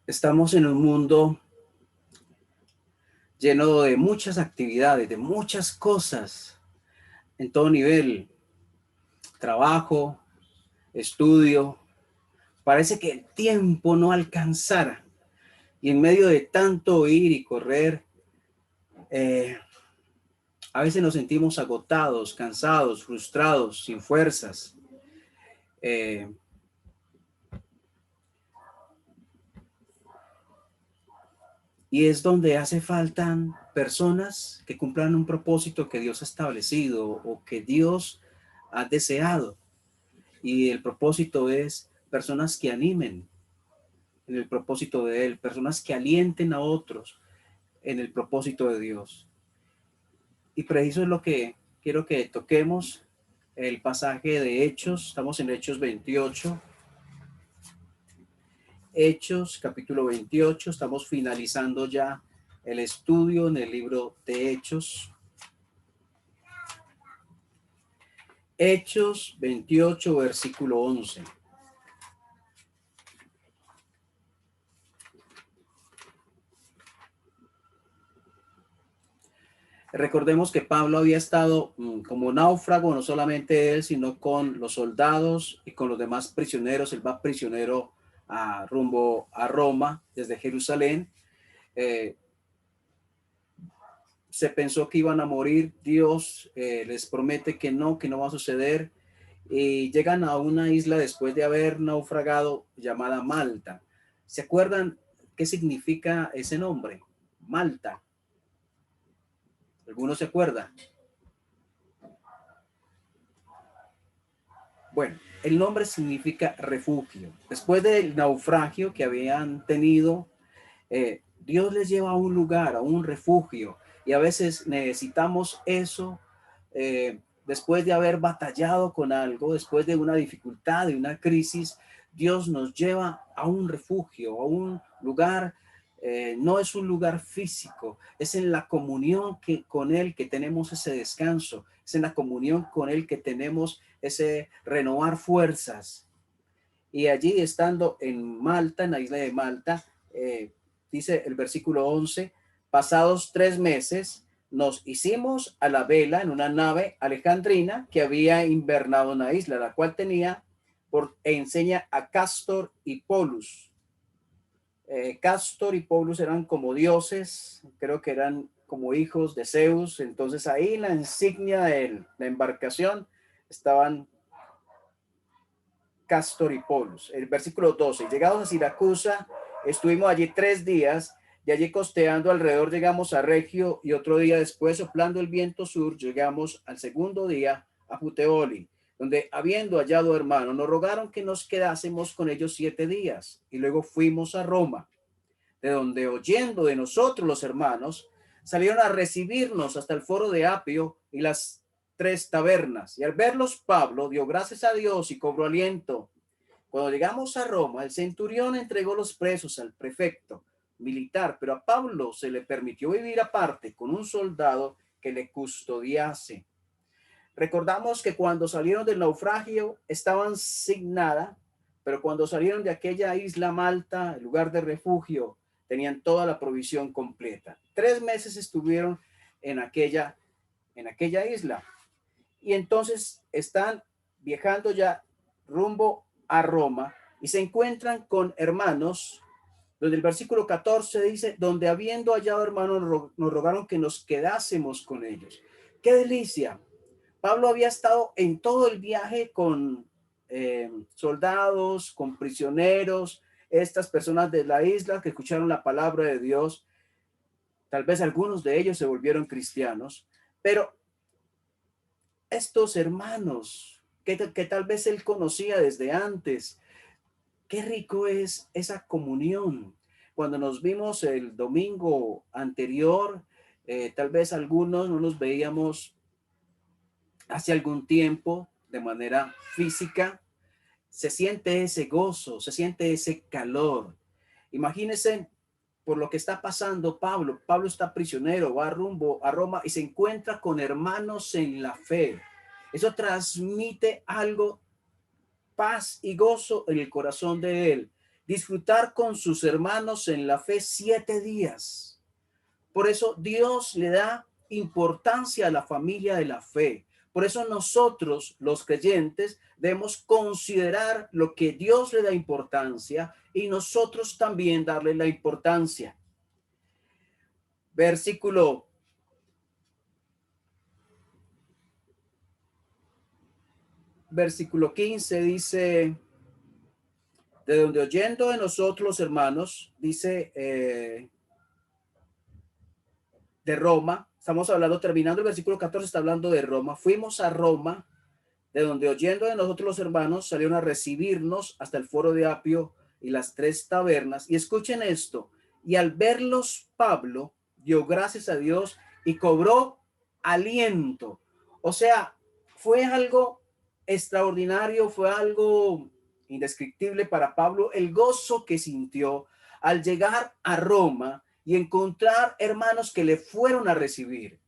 Estamos en un mundo lleno de muchas actividades, de muchas cosas en todo nivel, trabajo, estudio. Parece que el tiempo no alcanzara y en medio de tanto ir y correr, eh, a veces nos sentimos agotados, cansados, frustrados, sin fuerzas. Eh, y es donde hace falta personas que cumplan un propósito que Dios ha establecido o que Dios ha deseado. Y el propósito es personas que animen en el propósito de Él, personas que alienten a otros en el propósito de Dios. Y preciso es lo que quiero que toquemos, el pasaje de Hechos. Estamos en Hechos 28. Hechos, capítulo 28. Estamos finalizando ya el estudio en el libro de Hechos. Hechos 28, versículo 11. Recordemos que Pablo había estado como náufrago, no solamente él, sino con los soldados y con los demás prisioneros. Él va prisionero rumbo a Roma desde Jerusalén. Eh, Se pensó que iban a morir. Dios les promete que no va a suceder. Y llegan a una isla después de haber naufragado llamada Malta. ¿Se acuerdan qué significa ese nombre? Malta. ¿Alguno se acuerda? Bueno, el nombre significa refugio. Después del naufragio que habían tenido, Dios les lleva a un lugar, a un refugio. Y a veces necesitamos eso después de haber batallado con algo, después de una dificultad, de una crisis. Dios nos lleva a un refugio, a un lugar. No es un lugar físico, es en la comunión con Él que tenemos ese descanso, es en la comunión con Él que tenemos ese renovar fuerzas. Y allí estando en Malta, en la isla de Malta, dice el versículo 11, pasados 3 meses nos hicimos a la vela en una nave alejandrina que había invernado en la isla, la cual tenía por enseña a Castor y Polus. Castor y Polus eran como dioses, creo que eran como hijos de Zeus. Entonces ahí en la insignia de la embarcación estaban Castor y Polus. El versículo 12, llegados a Siracusa, estuvimos allí 3 días, de allí costeando alrededor llegamos a Regio, y otro día después, soplando el viento sur, llegamos al segundo día a Puteoli, donde habiendo hallado hermanos, nos rogaron que nos quedásemos con ellos 7 días, y luego fuimos a Roma, de donde, oyendo de nosotros los hermanos, salieron a recibirnos hasta el foro de Apio y las 3 tabernas. Y al verlos, Pablo dio gracias a Dios y cobró aliento. Cuando llegamos a Roma, el centurión entregó los presos al prefecto militar, pero a Pablo se le permitió vivir aparte con un soldado que le custodiase. Recordamos que cuando salieron del naufragio estaban sin nada, pero cuando salieron de aquella isla Malta, el lugar de refugio, tenían toda la provisión completa. 3 meses estuvieron en aquella isla, y entonces están viajando ya rumbo a Roma y se encuentran con hermanos, donde el versículo 14 dice, donde habiendo hallado hermanos nos rogaron que nos quedásemos con ellos. ¡Qué delicia! Pablo había estado en todo el viaje con soldados, con prisioneros, estas personas de la isla que escucharon la palabra de Dios. Tal vez algunos de ellos se volvieron cristianos, pero estos hermanos que tal vez él conocía desde antes, qué rico es esa comunión. Cuando nos vimos el domingo anterior, tal vez algunos no nos veíamos hace algún tiempo de manera física. Se siente ese gozo, se siente ese calor. Imagínense por lo que está pasando Pablo. Pablo está prisionero, va rumbo a Roma y se encuentra con hermanos en la fe. Eso transmite algo, paz y gozo en el corazón de él. disfrutar con sus hermanos en la fe 7 días. Por eso Dios le da importancia a la familia de la fe. Por eso nosotros, los creyentes, debemos considerar lo que Dios le da importancia y nosotros también darle la importancia. Versículo 15 dice, de donde oyendo de nosotros los hermanos, dice de Roma, estamos hablando, terminando el versículo 14, está hablando de Roma, fuimos a Roma, de donde oyendo de nosotros los hermanos, salieron a recibirnos hasta el foro de Apio y las 3 tabernas, y escuchen esto, y al verlos Pablo dio gracias a Dios y cobró aliento. O sea, fue algo extraordinario, fue algo indescriptible para Pablo, el gozo que sintió al llegar a Roma y encontrar hermanos que le fueron a recibir.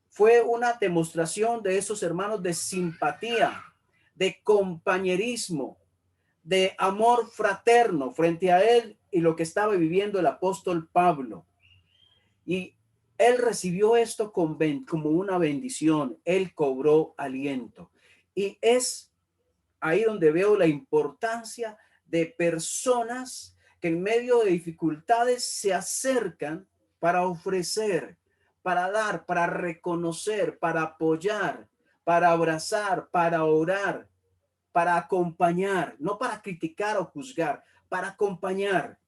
Fue una demostración de esos hermanos de simpatía, de compañerismo, de amor fraterno frente a él y lo que estaba viviendo el apóstol Pablo. Y él recibió esto como una bendición. Él cobró aliento. Y es ahí donde veo la importancia de personas que en medio de dificultades se acercan para ofrecer, para dar, para reconocer, para apoyar, para abrazar, para orar, para acompañar, no para criticar o juzgar, para acompañar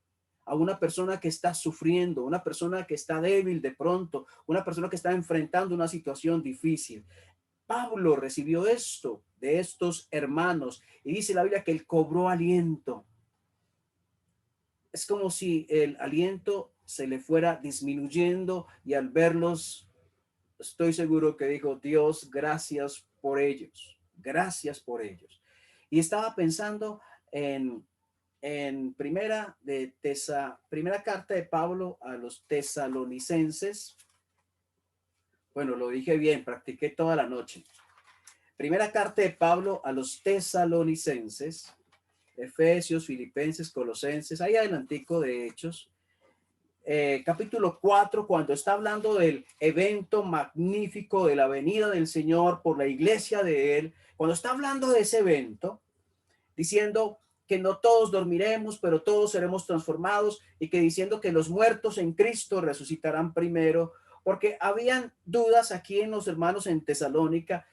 a una persona que está sufriendo, una persona que está débil de pronto, una persona que está enfrentando una situación difícil. Pablo recibió esto de estos hermanos y dice la Biblia que él cobró aliento. Es como si el aliento se le fuera disminuyendo y al verlos, estoy seguro que dijo, Dios, gracias por ellos, gracias por ellos. Y estaba pensando en primera carta de Pablo a los tesalonicenses. Bueno, lo dije bien, practiqué toda la noche. Primera carta de Pablo a los tesalonicenses, Efesios, Filipenses, Colosenses, ahí adelantico de Hechos, capítulo 4, cuando está hablando del evento magnífico de la venida del Señor por la iglesia de Él, cuando está hablando de ese evento, diciendo que no todos dormiremos, pero todos seremos transformados, y que diciendo que los muertos en Cristo resucitarán primero, porque habían dudas aquí en los hermanos en Tesalónica,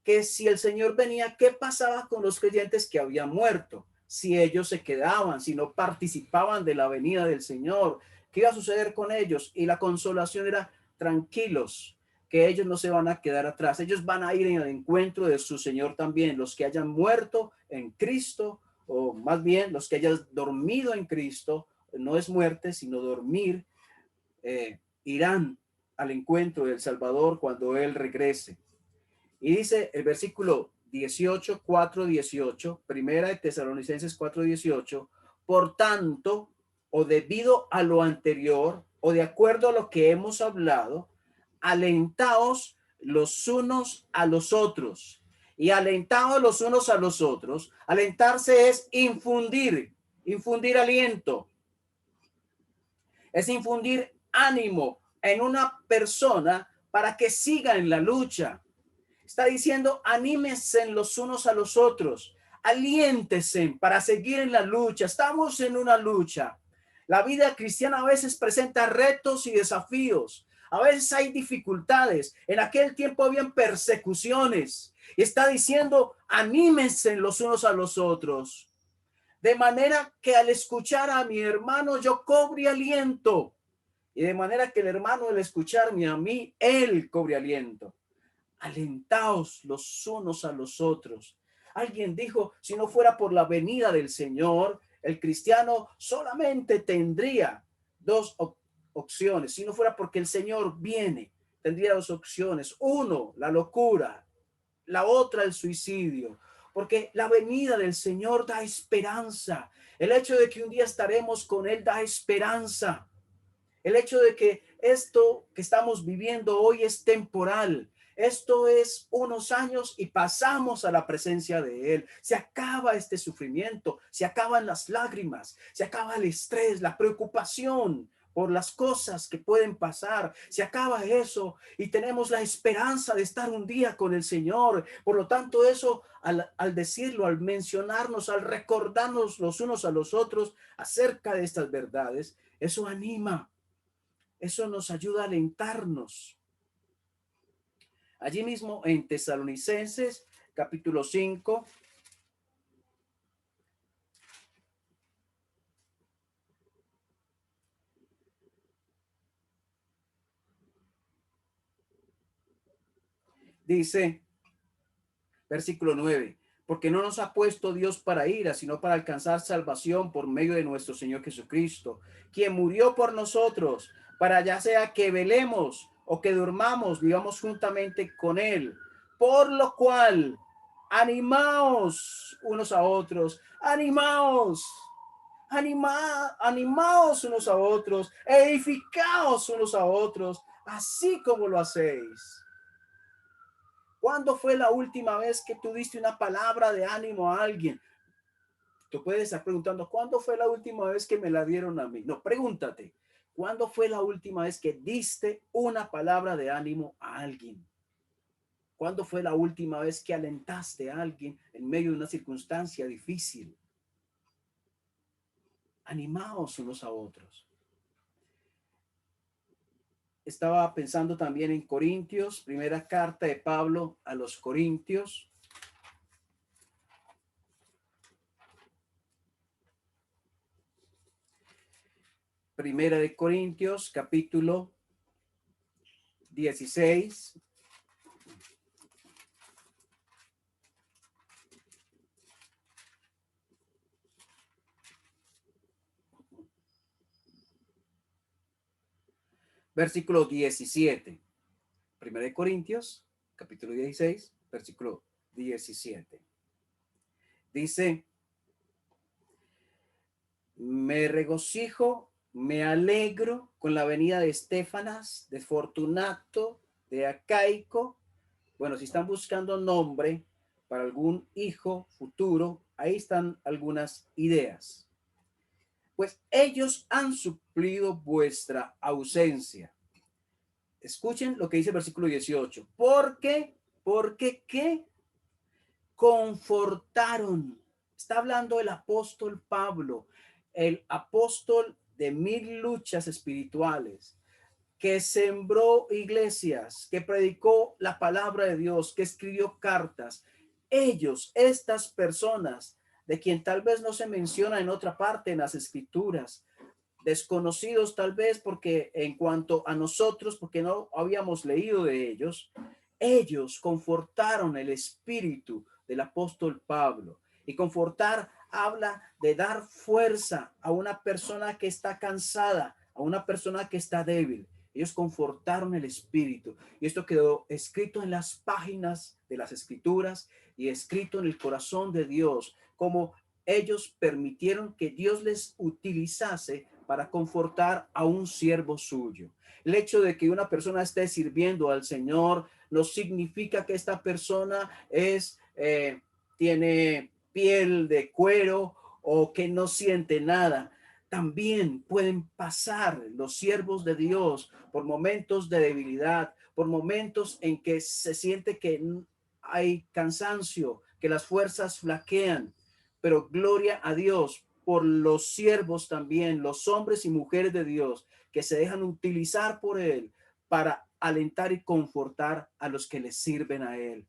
que si el Señor venía, ¿qué pasaba con los creyentes que habían muerto? Si ellos se quedaban, si no participaban de la venida del Señor, ¿qué iba a suceder con ellos? Y la consolación era, tranquilos, que ellos no se van a quedar atrás, ellos van a ir en el encuentro de su Señor también, los que hayan muerto en Cristo, o más bien los que hayan dormido en Cristo, no es muerte, sino dormir, irán al encuentro del Salvador cuando Él regrese. Y dice el versículo 18, 4:18, primera de Tesalonicenses 4:18, por tanto, o debido a lo anterior, o de acuerdo a lo que hemos hablado, alentaos los unos a los otros. Y alentaos los unos a los otros. Alentarse es infundir aliento. Es infundir ánimo en una persona para que siga en la lucha. Está diciendo, anímense los unos a los otros, aliéntense para seguir en la lucha. Estamos en una lucha. La vida cristiana a veces presenta retos y desafíos. A veces hay dificultades. En aquel tiempo habían persecuciones. Y está diciendo, anímense los unos a los otros. De manera que al escuchar a mi hermano yo cobre aliento. Y de manera que el hermano al escucharme a mí, él cobre aliento. Alentaos los unos a los otros. Alguien dijo, si no fuera por la venida del Señor, el cristiano solamente tendría 2 opciones. Si no fuera porque el Señor viene, tendría 2 opciones. Uno, la locura. La otra, el suicidio. Porque la venida del Señor da esperanza. El hecho de que un día estaremos con Él da esperanza. El hecho de que esto que estamos viviendo hoy es temporal. Esto es unos años y pasamos a la presencia de Él. Se acaba este sufrimiento, se acaban las lágrimas, se acaba el estrés, la preocupación por las cosas que pueden pasar. Se acaba eso y tenemos la esperanza de estar un día con el Señor. Por lo tanto, eso al decirlo, al mencionarnos, al recordarnos los unos a los otros acerca de estas verdades, eso anima, eso nos ayuda a alentarnos. Allí mismo en Tesalonicenses, capítulo 5, dice, versículo 9, porque no nos ha puesto Dios para ira, sino para alcanzar salvación por medio de nuestro Señor Jesucristo, quien murió por nosotros, para ya sea que velemos o que durmamos, vivamos juntamente con Él. Por lo cual, animaos unos a otros, animaos unos a otros, edificaos unos a otros, así como lo hacéis. ¿Cuándo fue la última vez que tú diste una palabra de ánimo a alguien? Tú puedes estar preguntando, ¿cuándo fue la última vez que me la dieron a mí? No, pregúntate, ¿cuándo fue la última vez que diste una palabra de ánimo a alguien? ¿Cuándo fue la última vez que alentaste a alguien en medio de una circunstancia difícil? Animaos unos a otros. Estaba pensando también en Corintios, primera carta de Pablo a los Corintios. Primera de Corintios, capítulo 16. Versículo 17. Primera de Corintios, capítulo 16, versículo 17. Dice, me regocijo, me alegro con la venida de Estefanas, de Fortunato, de Acaico. Bueno, si están buscando nombre para algún hijo futuro, ahí están algunas ideas. Pues ellos han suplido vuestra ausencia. Escuchen lo que dice el versículo 18. Porque ¿qué? Confortaron. Está hablando el apóstol Pablo, el apóstol de 1000 luchas espirituales, que sembró iglesias, que predicó la palabra de Dios, que escribió cartas. Ellos, estas personas, de quien tal vez no se menciona en otra parte en las escrituras, desconocidos tal vez porque en cuanto a nosotros, porque no habíamos leído de ellos, ellos confortaron el espíritu del apóstol Pablo. Y confortar habla de dar fuerza a una persona que está cansada, a una persona que está débil. Ellos confortaron el espíritu y esto quedó escrito en las páginas de las escrituras y escrito en el corazón de Dios, como ellos permitieron que Dios les utilizase para confortar a un siervo suyo. El hecho de que una persona esté sirviendo al Señor no significa que esta persona tiene piel de cuero o que no siente nada. También pueden pasar los siervos de Dios por momentos de debilidad, por momentos en que se siente que hay cansancio, que las fuerzas flaquean, pero gloria a Dios por los siervos también, los hombres y mujeres de Dios que se dejan utilizar por Él para alentar y confortar a los que les sirven a Él.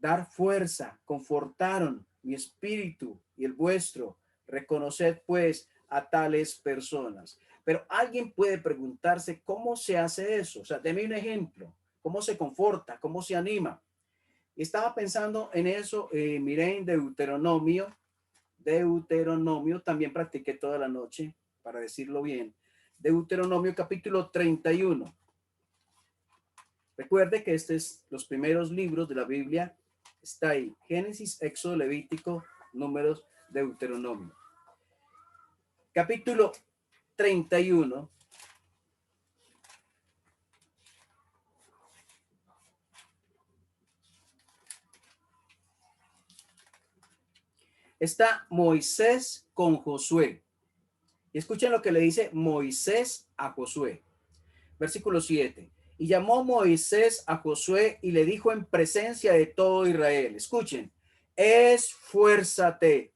Dar fuerza, confortaron mi espíritu y el vuestro. Reconoced pues a tales personas. Pero alguien puede preguntarse cómo se hace eso. O sea, deme un ejemplo. ¿Cómo se conforta? ¿Cómo se anima? Y estaba pensando en eso, miré en Deuteronomio, también practiqué toda la noche, para decirlo bien. Deuteronomio capítulo 31. Recuerde que este es los primeros libros de la Biblia. Está ahí, Génesis, Éxodo, Levítico, Números, Deuteronomio. Capítulo 31. está Moisés con Josué. Y escuchen lo que le dice Moisés a Josué. Versículo 7. Y llamó Moisés a Josué y le dijo en presencia de todo Israel. Escuchen, esfuérzate.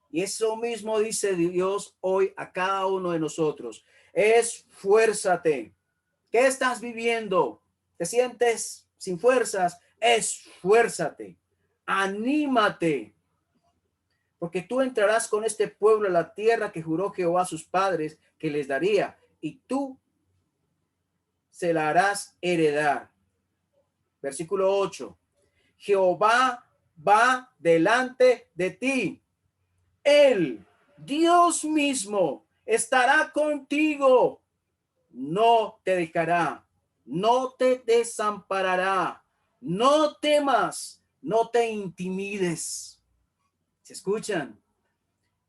Y eso mismo dice Dios hoy a cada uno de nosotros. Esfuérzate. ¿Qué estás viviendo? ¿Te sientes sin fuerzas? Esfuérzate. Anímate. Porque tú entrarás con este pueblo a la tierra que juró Jehová a sus padres que les daría. Y tú se la harás heredar. Versículo 8. Jehová va delante de ti. Él, Dios mismo, estará contigo. No te dejará, no te desamparará. No temas, no te intimides. ¿Se escuchan?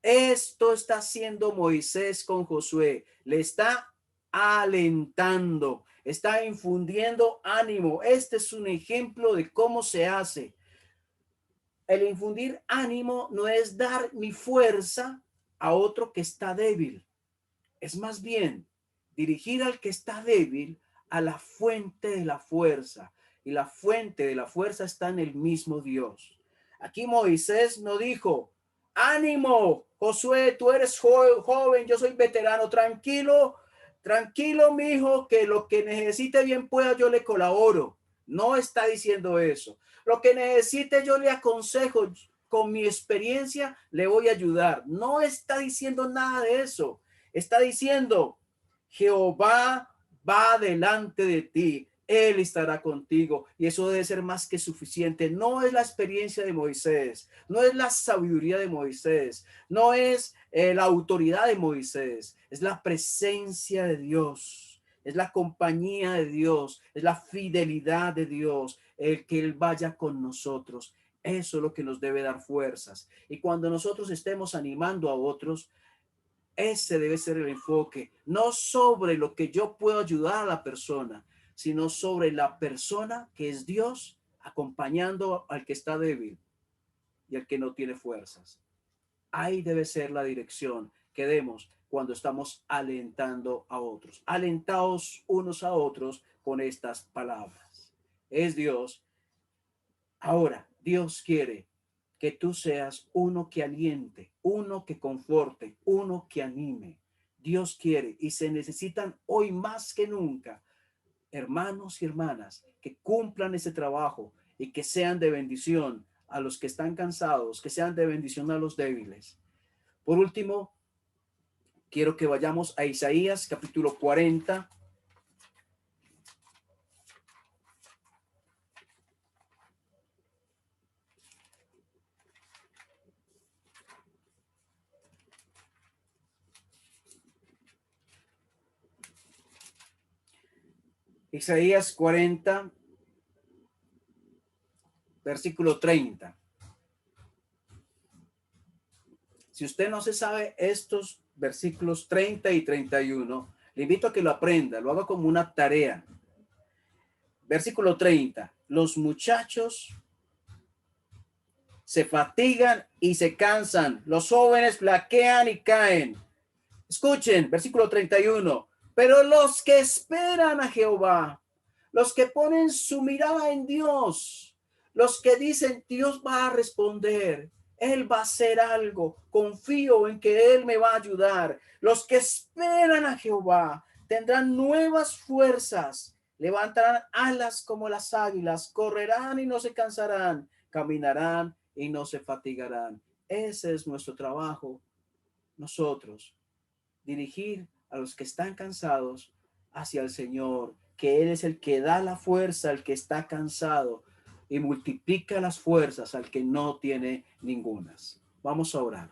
Esto está haciendo Moisés con Josué. Le está alentando, está infundiendo ánimo. Este es un ejemplo de cómo se hace. El infundir ánimo no es dar mi fuerza a otro que está débil. Es más bien dirigir al que está débil a la fuente de la fuerza. Y la fuente de la fuerza está en el mismo Dios. Aquí Moisés no dijo, ánimo, Josué, tú eres joven, yo soy veterano, tranquilo, tranquilo, mi hijo, que lo que necesite bien pueda, yo le colaboro. No está diciendo eso. Lo que necesite yo le aconsejo, con mi experiencia le voy a ayudar. No está diciendo nada de eso. Está diciendo, Jehová va delante de ti. Él estará contigo y eso debe ser más que suficiente. No es la experiencia de Moisés, no es la sabiduría de Moisés, no es la autoridad de Moisés, es la presencia de Dios, es la compañía de Dios, es la fidelidad de Dios, el que Él vaya con nosotros. Eso es lo que nos debe dar fuerzas. Y cuando nosotros estemos animando a otros, ese debe ser el enfoque, no sobre lo que yo puedo ayudar a la persona, sino sobre la persona que es Dios acompañando al que está débil y al que no tiene fuerzas. Ahí debe ser la dirección que demos cuando estamos alentando a otros. Alentaos unos a otros con estas palabras. Es Dios. Ahora, Dios quiere que tú seas uno que aliente, uno que conforte, uno que anime. Dios quiere y se necesitan hoy más que nunca hermanos y hermanas que cumplan ese trabajo y que sean de bendición a los que están cansados, que sean de bendición a los débiles. Por último, quiero que vayamos a Isaías capítulo 40. Isaías 40, versículo 30. Si usted no se sabe estos versículos 30 y 31, le invito a que lo aprenda, lo haga como una tarea. Versículo 30. Los muchachos se fatigan y se cansan. Los jóvenes flaquean y caen. Escuchen, versículo 31. Pero los que esperan a Jehová, los que ponen su mirada en Dios, los que dicen Dios va a responder, Él va a hacer algo, confío en que Él me va a ayudar. Los que esperan a Jehová tendrán nuevas fuerzas, levantarán alas como las águilas, correrán y no se cansarán, caminarán y no se fatigarán. Ese es nuestro trabajo, nosotros, dirigir a los que están cansados hacia el Señor, que Él es el que da la fuerza al que está cansado y multiplica las fuerzas al que no tiene ningunas. Vamos a orar.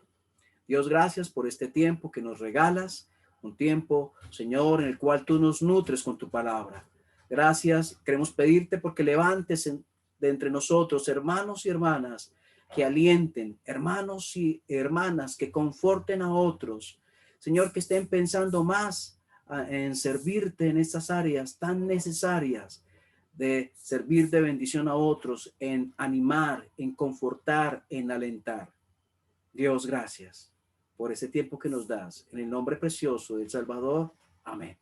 Dios, gracias por este tiempo que nos regalas, un tiempo, Señor, en el cual tú nos nutres con tu palabra. Gracias, queremos pedirte porque levantes de entre nosotros hermanos y hermanas que alienten, hermanos y hermanas que conforten a otros, Señor, que estén pensando más en servirte en estas áreas tan necesarias de servir de bendición a otros, en animar, en confortar, en alentar. Dios, gracias por ese tiempo que nos das. En el nombre precioso del Salvador. Amén.